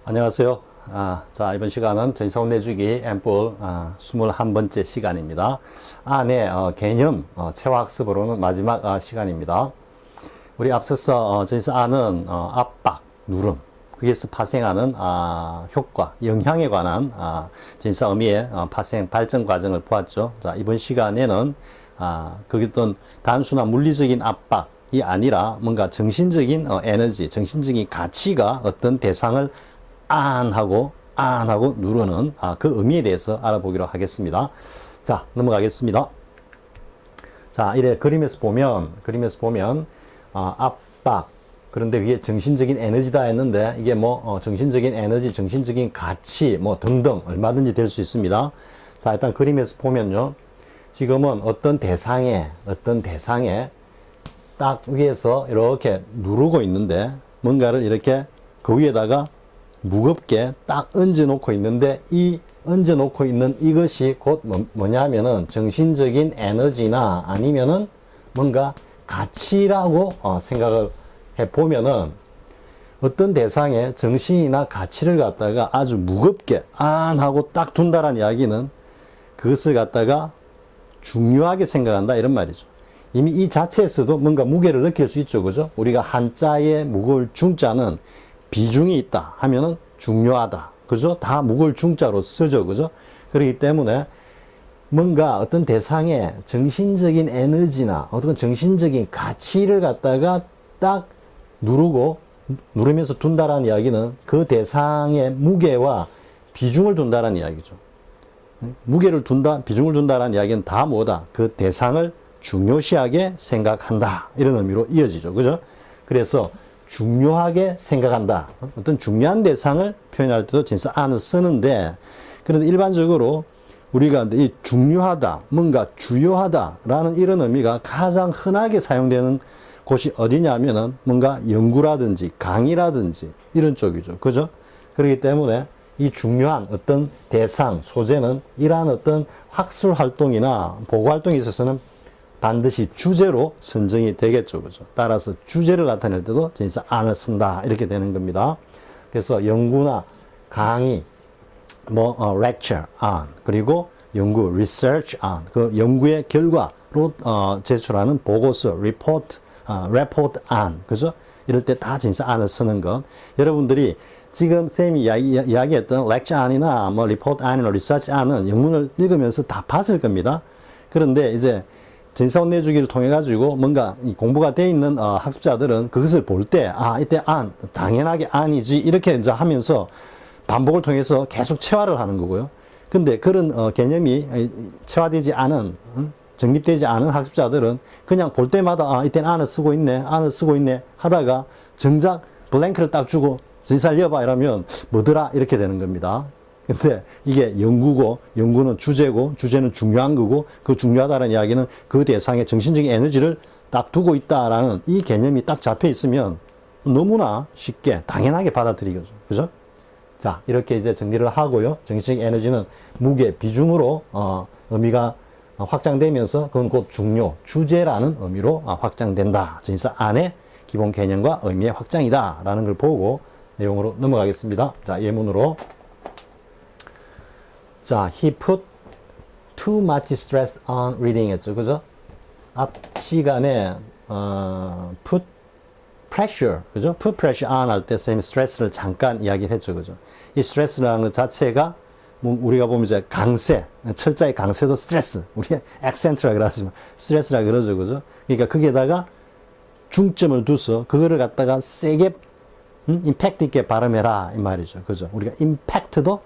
안녕하세요. 자, 이번 시간은 전시사원 내주기 앰플 21번째 시간입니다. 네, 개념 체화학습으로는 마지막 시간입니다. 우리 앞서서 전시사는 압박, 누름, 거기에서 파생하는 효과, 영향에 관한 전시사 의미의 파생, 발전 과정을 보았죠. 자, 이번 시간에는 그게 어떤 단순한 물리적인 압박이 아니라 뭔가 정신적인 에너지, 정신적인 가치가 어떤 대상을 안하고 누르는 그 의미에 대해서 알아보기로 하겠습니다. 자, 넘어가겠습니다. 자, 이래 그림에서 보면 압박, 그런데 그게 정신적인 에너지다 했는데 이게 뭐 정신적인 에너지, 정신적인 가치 뭐 등등 얼마든지 될 수 있습니다. 자, 일단 그림에서 보면요, 지금은 어떤 대상에 딱 위에서 이렇게 누르고 있는데 뭔가를 이렇게 그 위에다가 무겁게 딱 얹어 놓고 있는데, 이 얹어 놓고 있는 이것이 곧 뭐냐면은 정신적인 에너지나 아니면은 뭔가 가치라고 생각을 해 보면은, 어떤 대상의 정신이나 가치를 갖다가 아주 무겁게 안하고 딱 둔다라는 이야기는 그것을 갖다가 중요하게 생각한다 이런 말이죠. 이미 이 자체에서도 뭔가 무게를 느낄 수 있죠, 그죠? 우리가 한자에 무거울 중자는 비중이 있다 하면은 중요하다, 그죠? 다 무거울 중자로 쓰죠, 그죠? 그렇기 때문에 뭔가 어떤 대상의 정신적인 에너지나 어떤 정신적인 가치를 갖다가 딱 누르면서 둔다라는 이야기는 그 대상의 무게와 비중을 둔다라는 이야기죠. 무게를 둔다, 비중을 둔다라는 이야기는 다 뭐다? 그 대상을 중요시하게 생각한다, 이런 의미로 이어지죠, 그죠? 그래서 중요하게 생각한다, 어떤 중요한 대상을 표현할 때도 진짜 안을 쓰는데, 그런데 일반적으로 우리가 이 중요하다, 뭔가 주요하다라는 이런 의미가 가장 흔하게 사용되는 곳이 어디냐면은 뭔가 연구라든지 강의라든지 이런 쪽이죠, 그죠? 그렇기 때문에 이 중요한 어떤 대상, 소재는 이러한 어떤 학술 활동이나 보고 활동에 있어서는 반드시 주제로 선정이 되겠죠, 그죠? 따라서 주제를 나타낼 때도 진짜 안을 쓴다, 이렇게 되는 겁니다. 그래서 연구나 강의, lecture on, 그리고 연구, research on, 그 연구의 결과로 제출하는 보고서, report on, 그죠? 이럴 때 다 진짜 안을 쓰는 것. 여러분들이 지금 쌤이 이야기했던 lecture on이나 report on이나 research on은 영문을 읽으면서 다 봤을 겁니다. 그런데 이제 전시사원 내주기를 통해 가지고 뭔가 공부가 돼 있는 학습자들은 그것을 볼 때 이때 당연하게 안이지, 이렇게 이제 하면서 반복을 통해서 계속 체화를 하는 거고요. 근데 그런 개념이 체화되지 않은, 정립되지 않은 학습자들은 그냥 볼 때마다 이때는 안을 쓰고 있네 하다가 정작 블랭크를 딱 주고 전시사를 이어봐 이러면 뭐더라, 이렇게 되는 겁니다. 근데 이게 연구고, 연구는 주제고, 주제는 중요한 거고, 그 중요하다는 이야기는 그 대상의 정신적인 에너지를 딱 두고 있다라는 이 개념이 딱 잡혀 있으면 너무나 쉽게, 당연하게 받아들이거든요, 그죠? 자, 이렇게 이제 정리를 하고요. 정신적인 에너지는 무게, 비중으로 의미가 확장되면서 그건 곧 중요, 주제라는 의미로 확장된다. 전시사 안의 기본 개념과 의미의 확장이다 라는 걸 보고 내용으로 넘어가겠습니다. 자, 예문으로. 자, he put too much stress on reading 했죠, 그죠? 앞 시간에 put pressure, 그죠? put pressure on 할 때 쌤이 스트레스를 잠깐 이야기를 했죠, 그죠? 이 스트레스라는 것 자체가 우리가 보면 이제 강세, 철자의 강세도 스트레스, 우리가 액센트라 그러지만 스트레스라 그러죠, 그죠? 그러니까 거기에다가 중점을 두서 그거를 갖다가 세게 임팩트 있게 발음해라 이 말이죠, 그죠? 우리가 임팩트도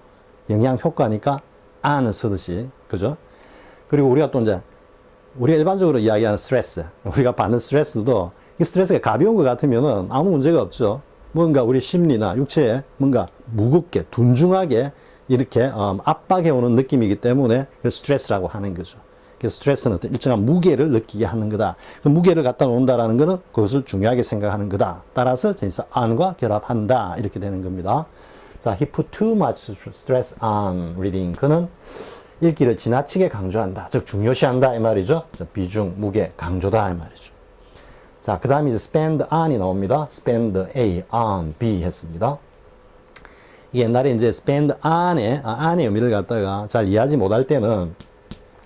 영향 효과니까 안을 쓰듯이, 그죠? 그리고 우리가 또 이제 우리가 일반적으로 이야기하는 스트레스, 우리가 받는 스트레스도 이 스트레스가 가벼운 것 같으면은 아무 문제가 없죠. 뭔가 우리 심리나 육체에 뭔가 무겁게 둔중하게 이렇게 압박해 오는 느낌이기 때문에 스트레스라고 하는 거죠. 그래서 스트레스는 어떤 일정한 무게를 느끼게 하는 거다. 그 무게를 갖다 놓는다라는 것은 그것을 중요하게 생각하는 거다. 따라서 전치사 on과 결합한다, 이렇게 되는 겁니다. 자, he put too much stress on reading. 그는 읽기를 지나치게 강조한다, 즉 중요시한다 이 말이죠. 비중, 무게, 강조다 이 말이죠. 자, 그 다음에 이제 spend on이 나옵니다. spend A on B 했습니다. 이게 옛날에 이제 spend on의 의미를 갖다가 잘 이해하지 못할 때는,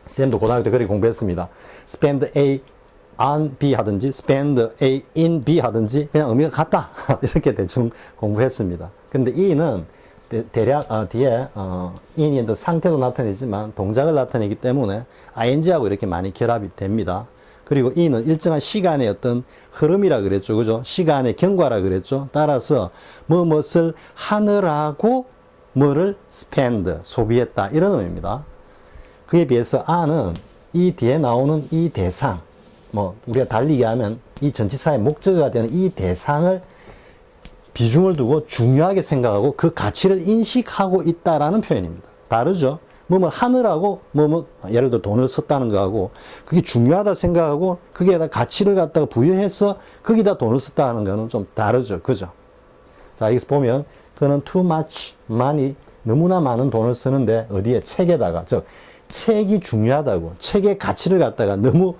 쌤도 고등학교 때 그렇게 공부했습니다. spend A on B 하든지 spend A in B 하든지 그냥 의미가 같다. 이렇게 대충 공부했습니다. 근데 E는 대략 뒤에 in이 상태도 나타내지만 동작을 나타내기 때문에 ing하고 이렇게 많이 결합이 됩니다. 그리고 E는 일정한 시간의 어떤 흐름이라 그랬죠. 그죠? 시간의 경과라 그랬죠. 따라서 무엇을 하느라고 뭐를 spend, 소비했다. 이런 의미입니다. 그에 비해서 on은 이 뒤에 나오는 이 대상, 우리가 달리게 하면 이 전치사의 목적어가 되는 이 대상을 비중을 두고 중요하게 생각하고 그 가치를 인식하고 있다라는 표현입니다. 다르죠? 뭐뭐 하느라고 예를 들어 돈을 썼다는 거하고 그게 중요하다 생각하고 거기에다 가치를 갖다가 부여해서 거기다 돈을 썼다는 거는 좀 다르죠. 그죠? 자, 여기서 보면 그는 too much money, 너무나 많은 돈을 쓰는데 어디에? 책에다가. 즉 책이 중요하다고, 책의 가치를 갖다가 너무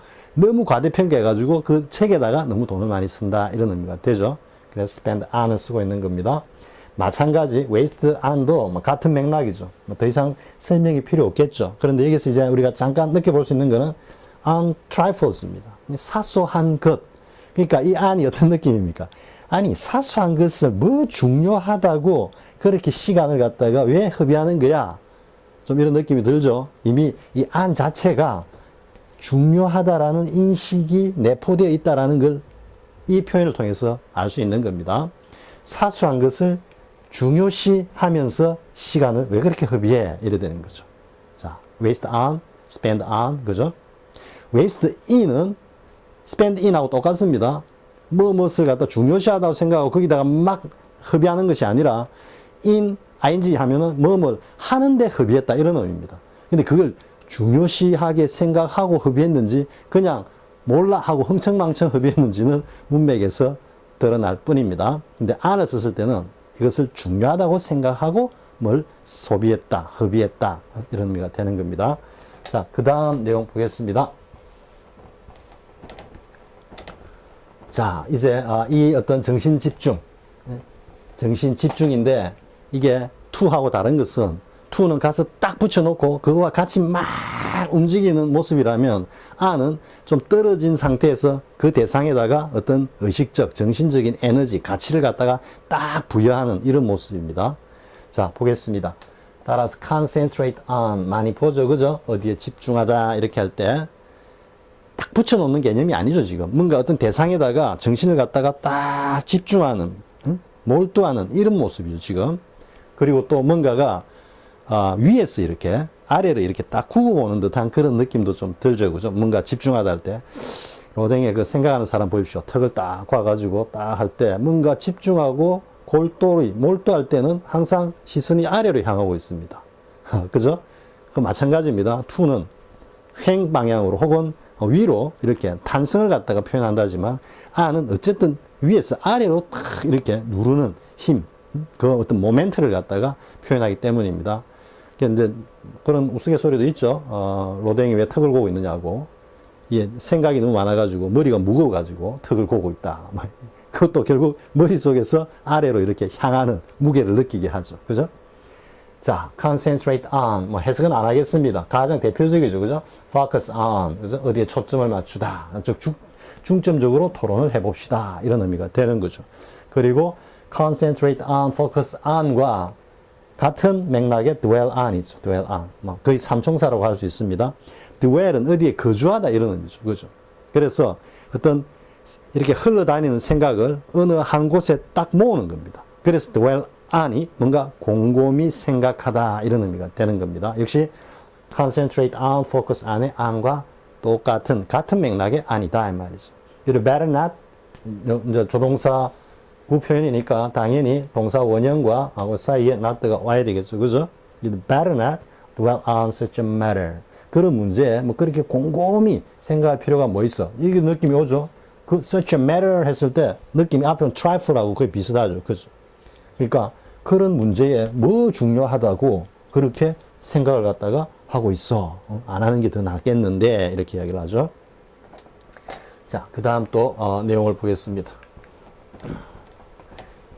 과대평가해가지고 그 책에다가 너무 돈을 많이 쓴다, 이런 의미가 되죠. 그래서 spend on을 쓰고 있는 겁니다. 마찬가지 waste on도 같은 맥락이죠. 더 이상 설명이 필요 없겠죠. 그런데 여기서 이제 우리가 잠깐 느껴볼 수 있는 거는 on trifles입니다. 사소한 것. 그러니까 이 on이 어떤 느낌입니까? 아니, 사소한 것을 뭐 중요하다고 그렇게 시간을 갖다가 왜 허비하는 거야? 좀 이런 느낌이 들죠. 이미 이 on 자체가 중요하다라는 인식이 내포되어 있다라는 걸 이 표현을 통해서 알 수 있는 겁니다. 사소한 것을 중요시 하면서 시간을 왜 그렇게 허비해? 이래 되는 거죠. 자, waste on, spend on, 그죠? waste in은 spend in하고 똑같습니다. 무엇을 갖다 중요시하다고 생각하고 거기다가 막 허비하는 것이 아니라 in, ing 하면은 뭐뭘 하는데 허비했다, 이런 의미입니다. 근데 그걸 중요시하게 생각하고 허비했는지 그냥 몰라 하고 흥청망청 허비했는지는 문맥에서 드러날 뿐입니다. 근데 on을 썼을 때는 이것을 중요하다고 생각하고 뭘 소비했다, 허비했다, 이런 의미가 되는 겁니다. 자, 그 다음 내용 보겠습니다. 자, 이제 이 어떤 정신 집중인데 이게 to하고 다른 것은 to는 가서 딱 붙여놓고 그거와 같이 막 움직이는 모습이라면 on은 좀 떨어진 상태에서 그 대상에다가 어떤 의식적, 정신적인 에너지, 가치를 갖다가 딱 부여하는 이런 모습입니다. 자, 보겠습니다. 따라서 concentrate on, 많이 보죠, 그죠? 어디에 집중하다 이렇게 할 때 딱 붙여놓는 개념이 아니죠. 지금 뭔가 어떤 대상에다가 정신을 갖다가 딱 집중하는, 몰두하는 이런 모습이죠, 지금. 그리고 또 뭔가가 위에서 이렇게 아래로 이렇게 딱 굽어오는 듯한 그런 느낌도 좀 들죠, 그죠? 뭔가 집중하다 할 때 로댕에 그 생각하는 사람 보십시오. 턱을 딱 꽈가지고 딱 할 때 뭔가 집중하고 골똘히 몰두할 때는 항상 시선이 아래로 향하고 있습니다. 그죠? 그 마찬가지입니다. to는 횡 방향으로 혹은 위로 이렇게 탄성을 갖다가 표현한다지만 on은 어쨌든 위에서 아래로 탁 이렇게 누르는 힘, 그 어떤 모멘트를 갖다가 표현하기 때문입니다. 근데 그런 우스갯소리도 있죠. 로댕이 왜 턱을 고고 있느냐고. 예, 생각이 너무 많아가지고 머리가 무거워가지고 턱을 고고 있다. 그것도 결국 머릿속에서 아래로 이렇게 향하는 무게를 느끼게 하죠. 그죠? 자, concentrate on. 해석은 안 하겠습니다. 가장 대표적이죠. 그죠? focus on. 그래서 어디에 초점을 맞추다. 즉, 중점적으로 토론을 해봅시다. 이런 의미가 되는 거죠. 그리고 concentrate on, focus on과 같은 맥락의 dwell on이죠. dwell on. 거의 삼총사라고 할 수 있습니다. dwell은 어디에 거주하다 이런 의미죠. 그죠? 그래서 어떤 이렇게 흘러다니는 생각을 어느 한 곳에 딱 모으는 겁니다. 그래서 dwell on이 뭔가 곰곰이 생각하다 이런 의미가 되는 겁니다. 역시 concentrate on, focus on의 on과 똑같은 같은 맥락의 on이다 이 말이죠. You better not, 이제 조동사 구 표현이니까 당연히 동사 원형과 사이에 not가 와야 되겠죠. 그죠? You better not dwell on such a matter. 그런 문제에 그렇게 곰곰이 생각할 필요가 뭐 있어? 이게 느낌이 오죠? 그 such a matter 했을 때 느낌이 앞에 trifle하고 거의 비슷하죠. 그죠? 그러니까 그런 문제에 뭐 중요하다고 그렇게 생각을 갖다가 하고 있어. 안 하는 게 더 낫겠는데 이렇게 이야기를 하죠. 자, 그 다음 또 내용을 보겠습니다.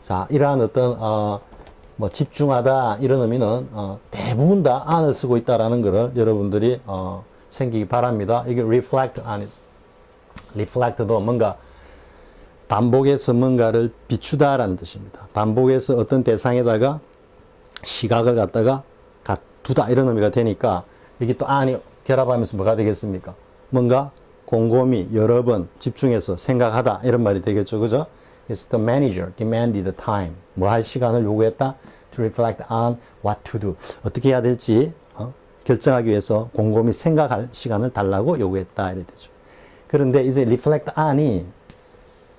자, 이러한 어떤 뭐 집중하다 이런 의미는 대부분 다 on을 쓰고 있다라는 것을 여러분들이 챙기기 바랍니다. 이게 reflect on reflect도 뭔가 반복해서 뭔가를 비추다라는 뜻입니다. 반복해서 어떤 대상에다가 시각을 갖다가 두다 이런 의미가 되니까 이게 또 on이 결합하면서 뭐가 되겠습니까? 뭔가 곰곰이 여러 번 집중해서 생각하다 이런 말이 되겠죠. 그죠? It's the manager demanded time. 뭐 할 시간을 요구했다. To reflect on what to do. 어떻게 해야 될지 결정하기 위해서 곰곰이 생각할 시간을 달라고 요구했다. 이래 되죠. 그런데 이제 reflect on이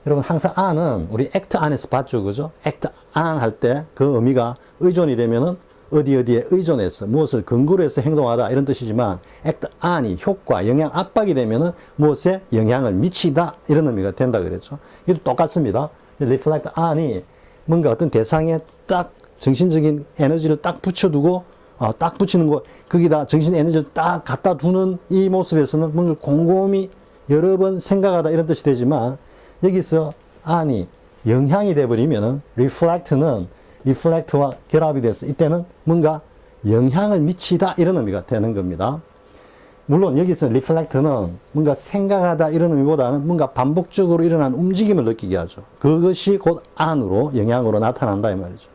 여러분 항상 on은 우리 act on에서 봤죠. 그죠? act on 할 때 그 의미가 의존이 되면은 어디에 의존해서 무엇을 근거로 해서 행동하다 이런 뜻이지만 act on이 효과, 영향, 압박이 되면은 무엇에 영향을 미치다 이런 의미가 된다 그랬죠. 이것도 똑같습니다. reflect on이 뭔가 어떤 대상에 딱 정신적인 에너지를 딱 붙여두고 딱 붙이는 거 거기다 정신 에너지를 딱 갖다 두는 이 모습에서는 뭔가 곰곰이 여러 번 생각하다 이런 뜻이 되지만 여기서 on이 영향이 돼버리면은 reflect와 결합이 돼서 이때는 뭔가 영향을 미치다 이런 의미가 되는 겁니다. 물론 여기서 reflect는 뭔가 생각하다 이런 의미보다는 뭔가 반복적으로 일어난 움직임을 느끼게 하죠. 그것이 곧 on으로 영향으로 나타난다 이 말이죠.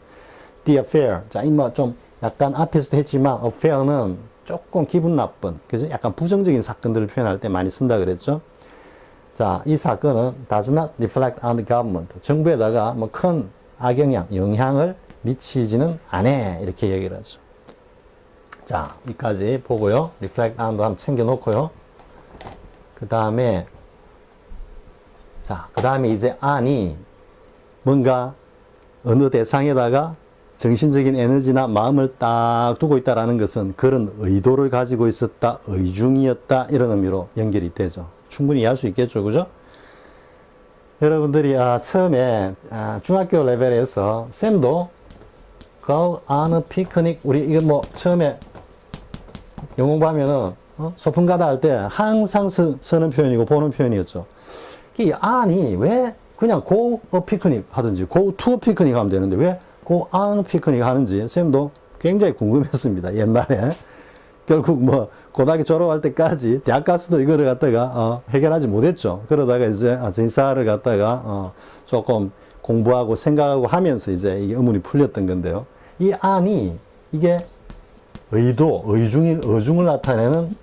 The affair. 자, 이마 좀 약간 앞에서도 했지만 affair는 조금 기분 나쁜, 그죠? 약간 부정적인 사건들을 표현할 때 많이 쓴다 그랬죠. 자, 이 사건은 does not reflect on the government. 정부에다가 뭐 큰 악영향, 영향을 미치지는 않아. 이렇게 얘기를 하죠. 자, 여기까지 보고요. reflect on도 한번 챙겨놓고요. 그 다음에 이제 on이 뭔가 어느 대상에다가 정신적인 에너지나 마음을 딱 두고 있다라는 것은 그런 의도를 가지고 있었다, 의중이었다 이런 의미로 연결이 되죠. 충분히 이해할 수 있겠죠, 그죠? 여러분들이 처음에 중학교 레벨에서 쌤도 go on a picnic 우리 이거 뭐 처음에 영어 공부하면은 소풍 가다 할 때 항상 쓰는 표현이고 보는 표현이었죠. 이 on이 왜 그냥 go a picnic 하든지 go to a picnic 하면 되는데 왜 go on a picnic 하는지 쌤도 굉장히 궁금했습니다. 옛날에 결국 뭐 고등학교 졸업할 때까지 대학 가서도 이거를 갖다가 해결하지 못했죠. 그러다가 이제 전사를 갖다가 조금 공부하고 생각하고 하면서 이제 이게 의문이 풀렸던 건데요. 이 on이 이게 의중을 나타내는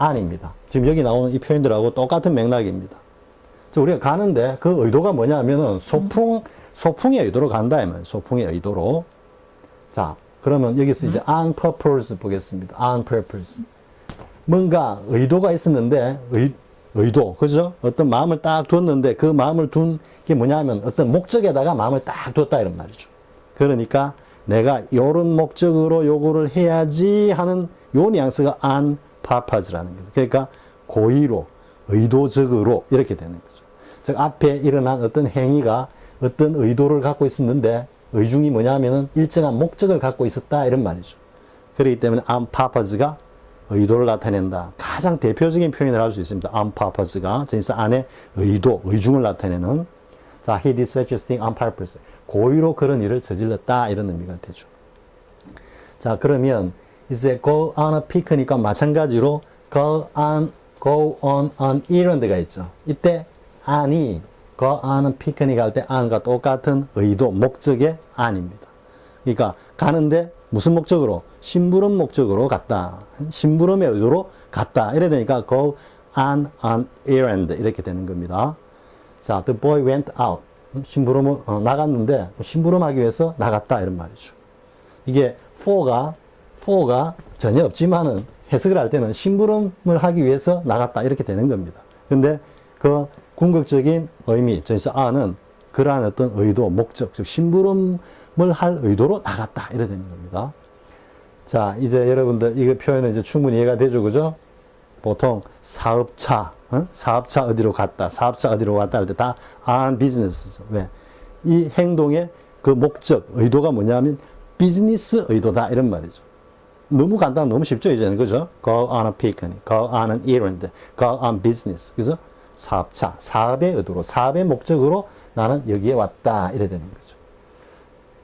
on입니다. 지금 여기 나오는 이 표현들하고 똑같은 맥락입니다. 우리가 가는데 그 의도가 뭐냐 하면은 소풍의 의도로 간다 이 말이에요. 소풍의 의도로. 자, 그러면 여기서 이제 on purpose 보겠습니다. on purpose. 뭔가 의도가 있었는데 의도, 그죠? 어떤 마음을 딱 두었는데 그 마음을 둔 게 뭐냐 하면 어떤 목적에다가 마음을 딱 두었다 이런 말이죠. 그러니까 내가 요런 목적으로 요거를 해야지 하는 요 뉘앙스가 on purpose라는 거죠. 그러니까 고의로, 의도적으로 이렇게 되는 거죠. 즉 앞에 일어난 어떤 행위가 어떤 의도를 갖고 있었는데 의중이 뭐냐면은 일정한 목적을 갖고 있었다 이런 말이죠. 그렇기 때문에 on purpose가 의도를 나타낸다. 가장 대표적인 표현을 할 수 있습니다. on purpose가 전사 안에 의도, 의중을 나타내는. 자, he did such a thing on purpose. 고의로 그런 일을 저질렀다 이런 의미가 되죠. 자, 그러면 이제 go on a picnic과 마찬가지로 go on an errand가 있죠. 이때 on이 go on a picnic 할 때 on과 똑같은 의도, 목적의 on입니다. 그러니까 가는데 무슨 목적으로? 심부름 목적으로 갔다. 심부름의 의도로 갔다. 이래 되니까 go on an errand 이렇게 되는 겁니다. 자, the boy went out. 심부름을 나갔는데 심부름하기 위해서 나갔다 이런 말이죠. 이게 for가 전혀 없지만은 해석을 할 때는 심부름을 하기 위해서 나갔다 이렇게 되는 겁니다. 근데 그 궁극적인 의미, 전사 on은 그러한 어떤 의도, 목적, 즉 심부름을 할 의도로 나갔다 이래 되는 겁니다. 자, 이제 여러분들 이거 표현은 이제 충분히 이해가 되죠, 그죠? 보통 사업차 어디로 갔다, 사업차 어디로 왔다 할 때 다 on business죠. 왜? 이 행동의 그 목적, 의도가 뭐냐면 비즈니스 의도다 이런 말이죠. 너무 간단하고 너무 쉽죠, 이제는, 그죠? Go on a picnic, go on an errand, go on business. 그래서 사업차, 사업의 의도로, 사업의 목적으로 나는 여기에 왔다 이래 되는 거죠.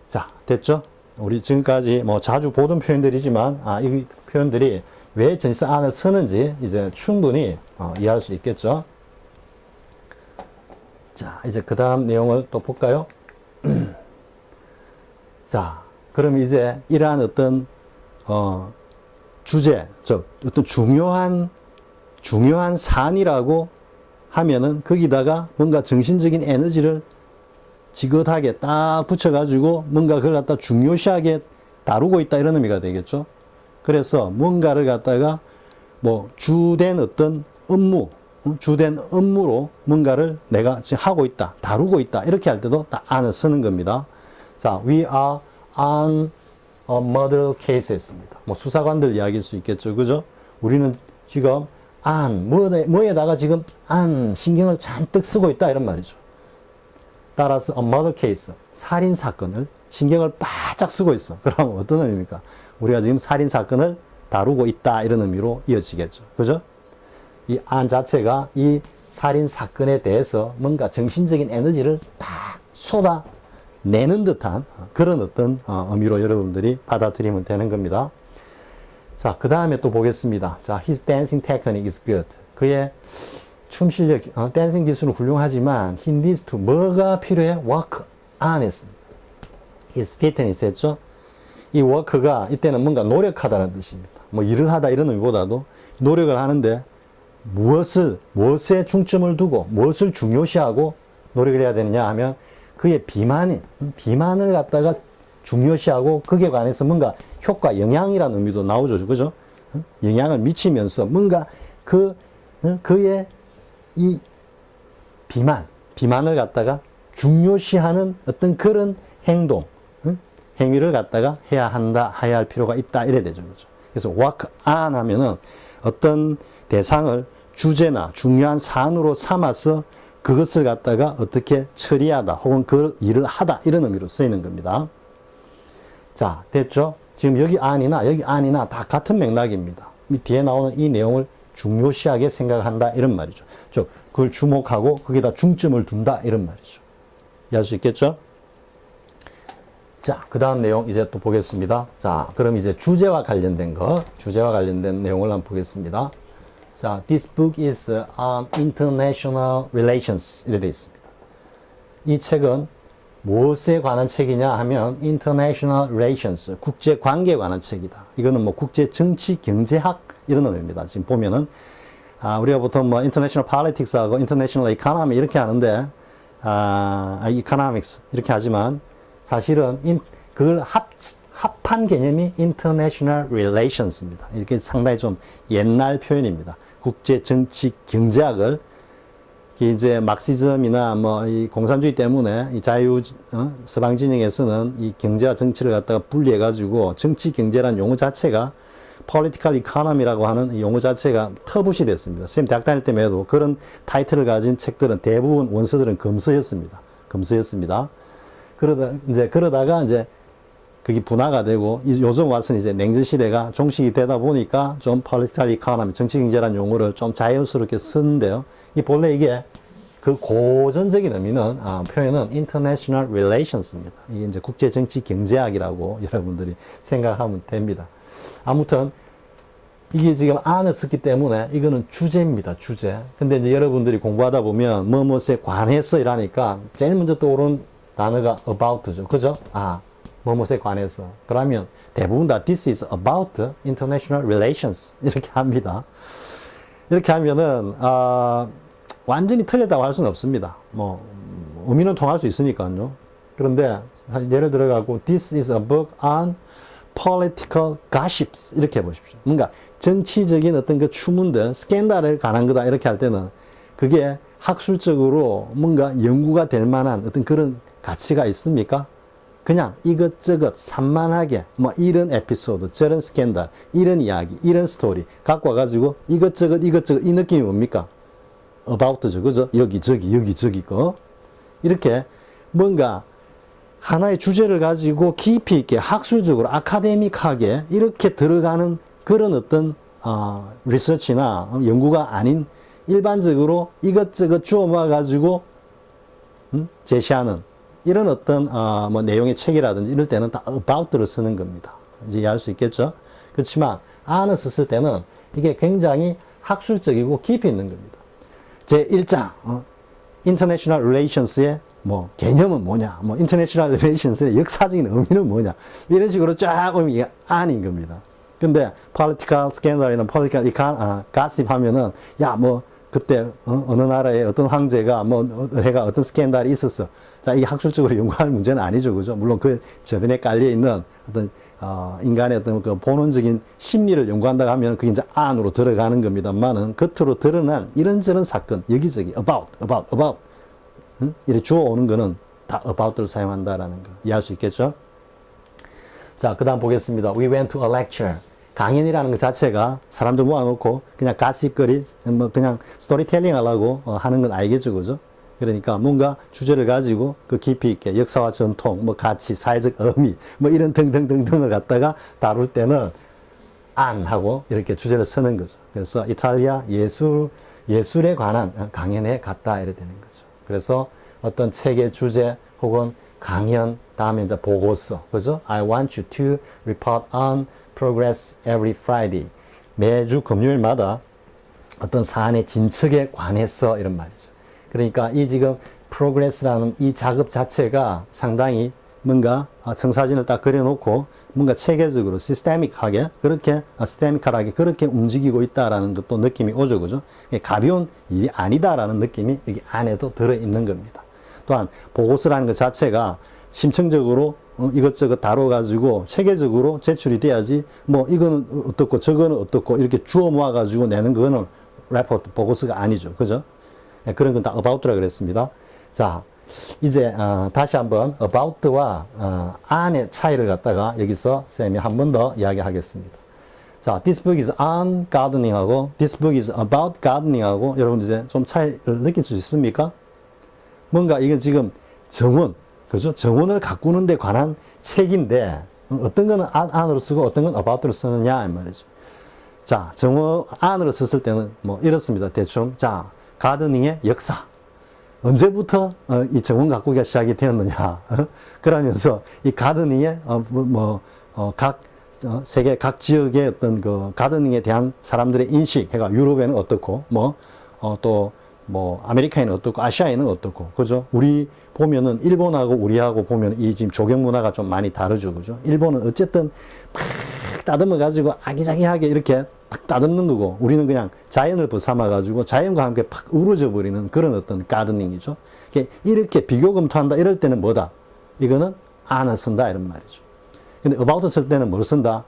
자, 됐죠? 우리 지금까지 뭐 자주 보던 표현들이지만, 이 표현들이 왜 전치사 안을 쓰는지 이제 충분히 이해할 수 있겠죠. 자, 이제 그 다음 내용을 또 볼까요? 자, 그럼 이제 이러한 어떤, 주제, 즉, 어떤 중요한 사안이라고 하면은 거기다가 뭔가 정신적인 에너지를 지긋하게 딱 붙여가지고 뭔가 그걸 갖다 중요시하게 다루고 있다 이런 의미가 되겠죠. 그래서 뭔가를 갖다가 뭐 주된 어떤 업무, 주된 업무로 뭔가를 내가 지금 하고 있다, 다루고 있다 이렇게 할 때도 딱 안을 쓰는 겁니다. 자, we are on a murder case입니다. 뭐 수사관들 이야기일 수 있겠죠, 그죠? 우리는 지금 뭐에다가 지금 신경을 잔뜩 쓰고 있다 이런 말이죠. 따라서 a murder case, 살인 사건을 신경을 바짝 쓰고 있어. 그럼 어떤 의미입니까? 우리가 지금 살인 사건을 다루고 있다 이런 의미로 이어지겠죠, 그죠? 이 안 자체가 이 살인 사건에 대해서 뭔가 정신적인 에너지를 다 쏟아내는 듯한 그런 어떤 의미로 여러분들이 받아들이면 되는 겁니다. 자, 그 다음에 또 보겠습니다. 자, his dancing technique is good. 그의 춤 실력, 댄싱 기술은 훌륭하지만 he needs to 뭐가 필요해? work on 했습니다. his fitness 했죠? 이 work가 이때는 뭔가 노력하다는 뜻입니다. 뭐 일을 하다 이런 의미보다도 노력을 하는데 무엇에 중점을 두고 무엇을 중요시하고 노력을 해야 되느냐 하면 그의 비만을 갖다가 중요시하고 거기에 관해서 뭔가 효과, 영향이라는 의미도 나오죠. 그죠? 영향을 미치면서 뭔가 그의 이 비만을 갖다가 중요시하는 어떤 그런 행위를 갖다가 해야 할 필요가 있다. 이래 되죠. 그죠? 그래서 work on 하면은 어떤 대상을 주제나 중요한 사안으로 삼아서 그것을 갖다가 어떻게 처리하다 혹은 그 일을 하다 이런 의미로 쓰이는 겁니다. 자, 됐죠? 지금 여기 안이나 다 같은 맥락입니다. 뒤에 나오는 이 내용을 중요시하게 생각한다 이런 말이죠. 즉 그걸 주목하고 거기다 중점을 둔다 이런 말이죠. 이해할 수 있겠죠? 자, 그 다음 내용 이제 또 보겠습니다. 자, 그럼 이제 주제와 관련된 내용을 한번 보겠습니다. 자, this book is on international relations 이렇게 되어 있습니다. 이 책은 무엇에 관한 책이냐 하면 international relations, 국제 관계에 관한 책이다. 이거는 뭐 국제 정치 경제학 이런 의미입니다. 지금 보면은 우리가 보통 뭐 international politics하고 international economy 이렇게 하는데 economics 이렇게 하지만 사실은 그걸 합한 개념이 international relations입니다. 이게 상당히 좀 옛날 표현입니다. 국제 정치 경제학을 이제 막시즘이나 뭐 이 공산주의 때문에 이 서방 진영에서는 이 경제와 정치를 갖다가 분리해 가지고 정치 경제라는 용어 자체가 political economy라고 하는 용어 자체가 터부시 됐습니다. 선생님 대학 다닐 때만 해도 그런 타이틀을 가진 책들은 대부분 원서들은 검서였습니다. 그러다가 이제 그게 분화가 되고 요즘 와서는 이제 냉전 시대가 종식이 되다 보니까 좀 political economy, 정치 경제라는 용어를 좀 자연스럽게 쓰는데요. 본래 이게 그 고전적인 의미는 표현은 international relations입니다. 이게 이제 국제 정치 경제학이라고 여러분들이 생각하면 됩니다. 아무튼 이게 지금 안을 썼기 때문에 이거는 주제입니다. 주제. 근데 이제 여러분들이 공부하다 보면 뭐뭐에 관해서 이라니까 제일 먼저 떠오르는 단어가 about죠. 그죠? 뭐뭐에 관해서. 그러면 대부분 다 this is about international relations 이렇게 합니다. 이렇게 하면은 완전히 틀렸다고 할 수는 없습니다. 뭐 의미는 통할 수 있으니까요. 그런데 예를 들어 갖고 this is a book on political gossips 이렇게 해보십시오. 뭔가 정치적인 어떤 그 추문들, 스캔들에 관한 거다 이렇게 할 때는 그게 학술적으로 뭔가 연구가 될 만한 어떤 그런 가치가 있습니까? 그냥 이것저것 산만하게 뭐 이런 에피소드, 저런 스캔들, 이런 이야기, 이런 스토리 갖고 와가지고 이것저것 이 느낌이 뭡니까? about죠. 그죠? 여기저기 거. 이렇게 뭔가 하나의 주제를 가지고 깊이 있게 학술적으로 아카데믹하게 이렇게 들어가는 그런 어떤 리서치나 연구가 아닌 일반적으로 이것저것 주워 모아 가지고 제시하는 이런 어떤 뭐 내용의 책이라든지 이럴 때는 다 about를 쓰는 겁니다. 이제 이해할 수 있겠죠? 그렇지만 on을 썼을 때는 이게 굉장히 학술적이고 깊이 있는 겁니다. 제 1장 International Relations의 뭐 개념은 뭐냐, 뭐 International Relations의 역사적인 의미는 뭐냐, 이런 식으로 쫙 오면 이게 on인 겁니다. 근데 political scandal이나 political gossip 하면은 야 뭐 그때 어느 나라에 어떤 황제가 뭐 해가 어떤 스캔들이 있었어. 자, 이게 학술적으로 연구할 문제는 아니죠, 그죠? 물론 그 저변에 깔려 있는 어떤 인간의 어떤 그 본원적인 심리를 연구한다고 하면 그게 이제 안으로 들어가는 겁니다만은 겉으로 드러난 이런저런 사건 여기저기 about 이렇게 주워오는 거는 다 about를 사용한다라는 거 이해할 수 있겠죠? 자, 그 다음 보겠습니다. We went to a lecture. 강연이라는 것 자체가 사람들 모아놓고 그냥 가십거리, 뭐 그냥 스토리텔링 하려고 하는 건 알겠죠, 그죠? 그러니까 뭔가 주제를 가지고 그 깊이 있게 역사와 전통, 뭐 가치, 사회적 의미, 뭐 이런 등등등등을 갖다가 다룰 때는 안하고 이렇게 주제를 쓰는 거죠. 그래서 이탈리아 예술에 관한 강연에 갔다 이래 되는 거죠. 그래서 어떤 책의 주제 혹은 강연, 다음에 이제 보고서, 그죠? I want you to report on progress every Friday. 매주 금요일마다 어떤 사안의 진척에 관해서 이런 말이죠. 그러니까 이 지금 progress라는 이 작업 자체가 상당히 뭔가 청사진을 딱 그려놓고 뭔가 체계적으로 시스테믹하게 그렇게 움직이고 있다라는 것도 느낌이 오죠, 그죠? 가벼운 일이 아니다라는 느낌이 여기 안에도 들어있는 겁니다. 또한 보고서라는 것 자체가 심층적으로 이것저것 다뤄가지고 체계적으로 제출이 돼야지 뭐 이거는 어떻고 저거는 어떻고 이렇게 주워 모아가지고 내는 거는 레포트 보고서가 아니죠, 그죠? 그런 건 다 about라 그랬습니다. 자, 이제 다시 한번 about와 on의 차이를 갖다가 여기서 쌤이 한 번 더 이야기하겠습니다. 자, this book is on gardening하고 this book is about gardening하고 여러분 이제 좀 차이를 느낄 수 있습니까? 뭔가 이건 지금 정원, 그죠? 정원을 가꾸는 데 관한 책인데 어떤 거는 on으로 쓰고 어떤 건 about로 쓰느냐 이 말이죠. 자, 정원 on으로 썼을 때는 뭐 이렇습니다. 대충 자, 가드닝의 역사. 언제부터 이 정원 가꾸기가 시작이 되었느냐. 그러면서 이 가드닝의 세계 각 지역의 어떤 그 가드닝에 대한 사람들의 인식, 해가 유럽에는 어떻고, 아메리카에는 어떻고, 아시아에는 어떻고, 그죠? 우리 보면은 일본하고 우리하고 보면 이 지금 조경 문화가 좀 많이 다르죠, 그죠? 일본은 어쨌든 막 따듬어가지고 아기자기하게 이렇게 팍 따듬는 거고, 우리는 그냥 자연을 벗삼아가지고 자연과 함께 팍 우러져 버리는 그런 어떤 가드닝이죠. 이렇게 비교 검토한다 이럴 때는 뭐다? 이거는 안을 쓴다 이런 말이죠. 근데 about 쓸 때는 뭘 쓴다?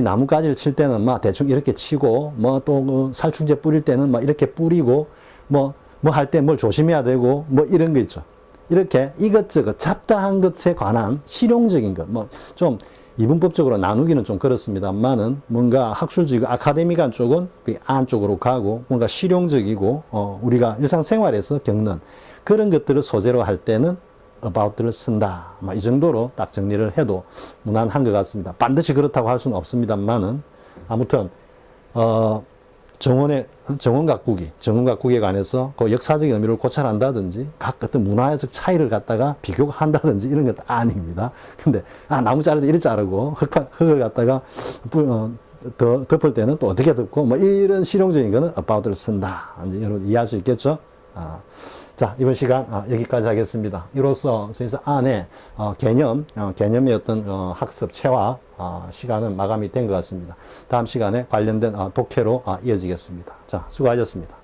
나무가지를 칠 때는 막 대충 이렇게 치고, 뭐 또 살충제 뿌릴 때는 막 이렇게 뿌리고, 뭐 할 때 뭘 조심해야 되고, 뭐 이런 거 있죠. 이렇게 이것저것 잡다한 것에 관한 실용적인 것, 뭐 좀 이분법적으로 나누기는 좀 그렇습니다만은 뭔가 학술적이고 아카데미간 쪽은 그 안쪽으로 가고 뭔가 실용적이고 우리가 일상생활에서 겪는 그런 것들을 소재로 할 때는 about를 쓴다. 이 정도로 딱 정리를 해도 무난한 것 같습니다. 반드시 그렇다고 할 수는 없습니다만은 아무튼 정원 가꾸기에 관해서 그 역사적인 의미를 고찰한다든지 각 어떤 문화적 차이를 갖다가 비교한다든지 이런 것도 아닙니다. 근데 나무 자를 때 이렇게 자르고 흙을 갖다가 덮을 때는 또 어떻게 덮고 뭐 이런 실용적인 거는 about를 쓴다. 이제 여러분 이해할 수 있겠죠? 자, 이번 시간 여기까지 하겠습니다. 이로써 저희서 안에 개념의 어떤 학습, 체화 시간은 마감이 된 것 같습니다. 다음 시간에 관련된 독해로 이어지겠습니다. 자, 수고하셨습니다.